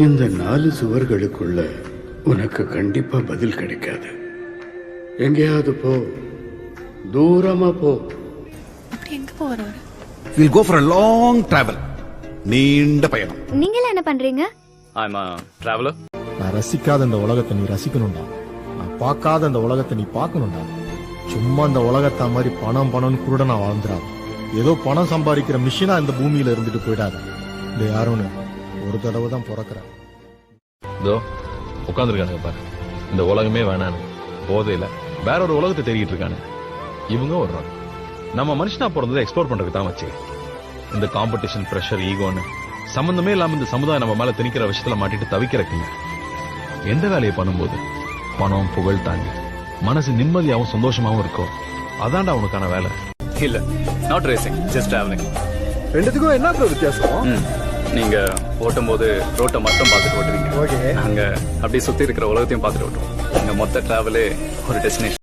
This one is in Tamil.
இந்த 4 சுவர்களுக்குள்ள உனக்கு கண்டிப்பா பதில் கிடைக்காது. எங்கேயாவது போ, தூரமா போ. அப்படி எங்க போறாரு? We'll go for a long travel. நீண்ட பயணம். நீங்க என்ன பண்றீங்க? I'm a traveler. நான் ரசிக்காத இந்த உலகத்தை நீ ரசிக்கணும்டா. நான் பார்க்காத இந்த உலகத்தை நீ பார்க்கணும்டா. சும்மா இந்த உலகத்தை மாதிரி பணம் குருட நான் வாழ்ந்துடாது. ஏதோ பணம் சம்பாதிக்கிற மிஷினா இந்த பூமியில இருந்துட்டு போயிடாது. இந்த யாருன்னு ஒரு தடவை தான் பிறக்கிறேன். இதோ உட்காந்துருக்கானுங்க பாரு. இந்த உலகமே வேணான்னு போதையில வேற ஒரு உலகத்தை தேடிட்டு இருக்கானு. இவங்க ஒரு நம்ம மனுஷனா பிறந்ததை எக்ஸ்ப்ளோர் பண்றதுக்கு தான் வச்சு இந்த காம்படிஷன் பிரஷர் ஈகோன்னு சம்பந்தமே இல்லாம இந்த சமுதாயம் நம்ம மேல திணிக்கிற விஷயத்துல மாட்டிட்டு தவிக்கிறக்குங்க. எந்த வேலையை பண்ணும்போது பணம் புகழ் தாண்டி மனசு நிம்மதியாவும் சந்தோஷமாவும் இருக்கும். அதான்டா உனக்கான வேலை. இல்ல, நாட் ரேசிங், ஜஸ்ட் டிராவலிங். ரெண்டுத்துக்கும் என்ன வித்தியாசம்? நீங்க ஓட்டும் போது ரோட்டை மட்டும் பார்த்துட்டு ஓட்டுவீங்க. நாங்க அப்படியே சுத்தி இருக்கிற உலகத்தையும் பார்த்துட்டு ஓட்டுவோம். எங்க மொத்த டிராவலே ஒரு டெஸ்டினேஷன்.